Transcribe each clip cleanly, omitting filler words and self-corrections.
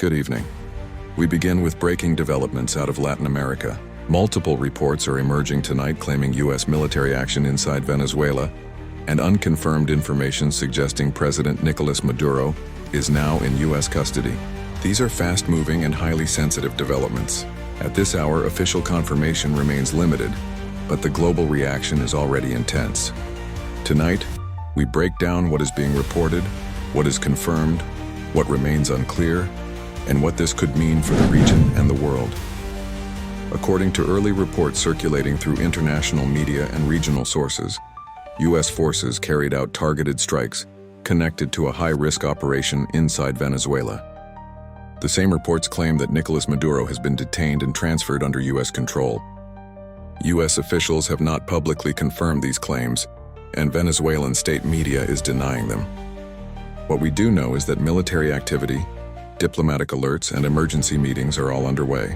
Good evening. We begin with breaking developments out of Latin America. Multiple reports are emerging tonight claiming U.S. military action inside Venezuela, and unconfirmed information suggesting President Nicolas Maduro is now in U.S. custody. These are fast-moving and highly sensitive developments. At this hour, official confirmation remains limited, but the global reaction is already intense. Tonight, we break down what is being reported, what is confirmed, what remains unclear, and what this could mean for the region and the world. According to early reports circulating through international media and regional sources, U.S. forces carried out targeted strikes connected to a high-risk operation inside Venezuela. The same reports claim that Nicolas Maduro has been detained and transferred under U.S. control. U.S. officials have not publicly confirmed these claims, and Venezuelan state media is denying them. What we do know is that military activity, diplomatic alerts, and emergency meetings are all underway.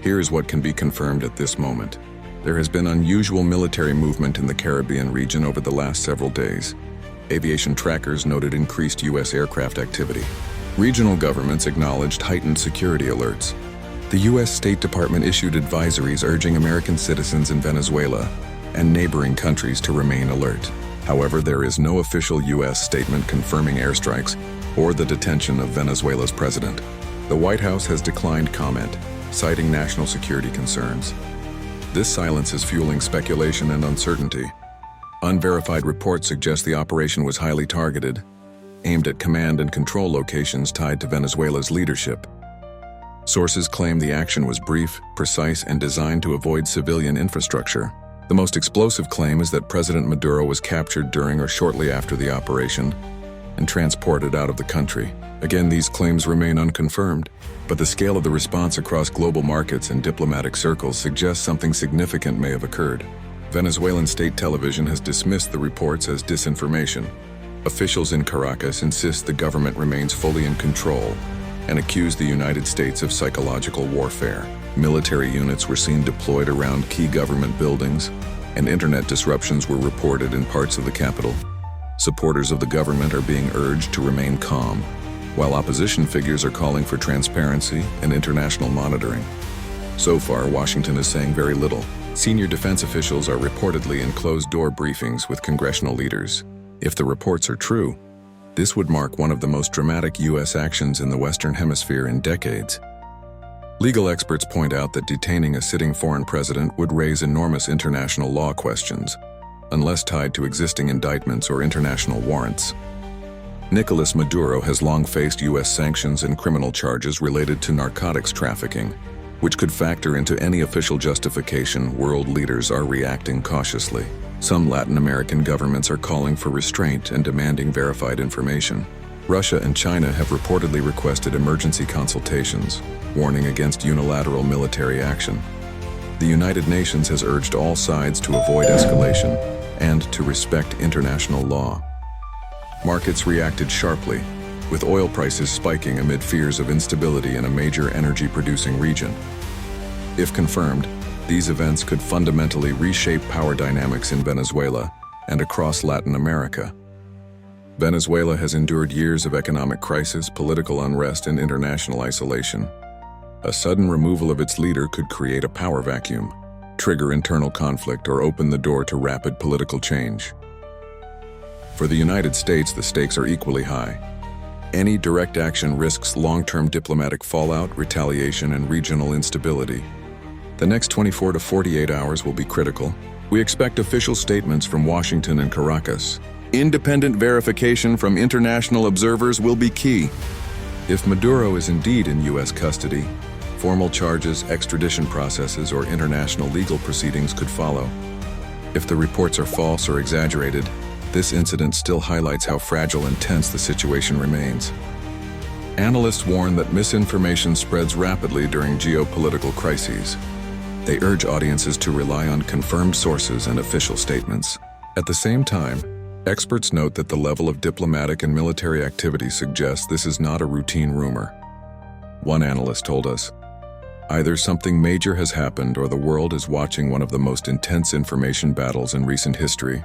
Here is what can be confirmed at this moment. There has been unusual military movement in the Caribbean region over the last several days. Aviation trackers noted increased U.S. aircraft activity. Regional governments acknowledged heightened security alerts. The U.S. State Department issued advisories urging American citizens in Venezuela and neighboring countries to remain alert. However, there is no official U.S. statement confirming airstrikes or the detention of Venezuela's president. The White House has declined comment, citing national security concerns. This silence is fueling speculation and uncertainty. Unverified reports suggest the operation was highly targeted, aimed at command and control locations tied to Venezuela's leadership. Sources claim the action was brief, precise, and designed to avoid civilian infrastructure. The most explosive claim is that President Maduro was captured during or shortly after the operation and transported out of the country. Again, these claims remain unconfirmed, but the scale of the response across global markets and diplomatic circles suggests something significant may have occurred. Venezuelan state television has dismissed the reports as disinformation. Officials in Caracas insist the government remains fully in control and accuse the United States of psychological warfare. Military units were seen deployed around key government buildings, and internet disruptions were reported in parts of the capital. Supporters of the government are being urged to remain calm, while opposition figures are calling for transparency and international monitoring. So far, Washington is saying very little. Senior defense officials are reportedly in closed-door briefings with congressional leaders. If the reports are true, this would mark one of the most dramatic U.S. actions in the Western Hemisphere in decades. Legal experts point out that detaining a sitting foreign president would raise enormous international law questions, unless tied to existing indictments or international warrants. Nicolas Maduro has long faced U.S. sanctions and criminal charges related to narcotics trafficking, which could factor into any official justification. World leaders are reacting cautiously. Some Latin American governments are calling for restraint and demanding verified information. Russia and China have reportedly requested emergency consultations, warning against unilateral military action. The United Nations has urged all sides to avoid escalation and to respect international law. Markets reacted sharply, with oil prices spiking amid fears of instability in a major energy-producing region. If confirmed, these events could fundamentally reshape power dynamics in Venezuela and across Latin America. Venezuela has endured years of economic crisis, political unrest, and international isolation. A sudden removal of its leader could create a power vacuum, trigger internal conflict, or open the door to rapid political change. For the United States, the stakes are equally high. Any direct action risks long-term diplomatic fallout, retaliation, and regional instability. The next 24 to 48 hours will be critical. We expect official statements from Washington and Caracas. Independent verification from international observers will be key. If Maduro is indeed in U.S. custody, formal charges, extradition processes, or international legal proceedings could follow. If the reports are false or exaggerated, this incident still highlights how fragile and tense the situation remains. Analysts warn that misinformation spreads rapidly during geopolitical crises. They urge audiences to rely on confirmed sources and official statements. At the same time, experts note that the level of diplomatic and military activity suggests this is not a routine rumor. One analyst told us, "Either something major has happened or the world is watching one of the most intense information battles in recent history."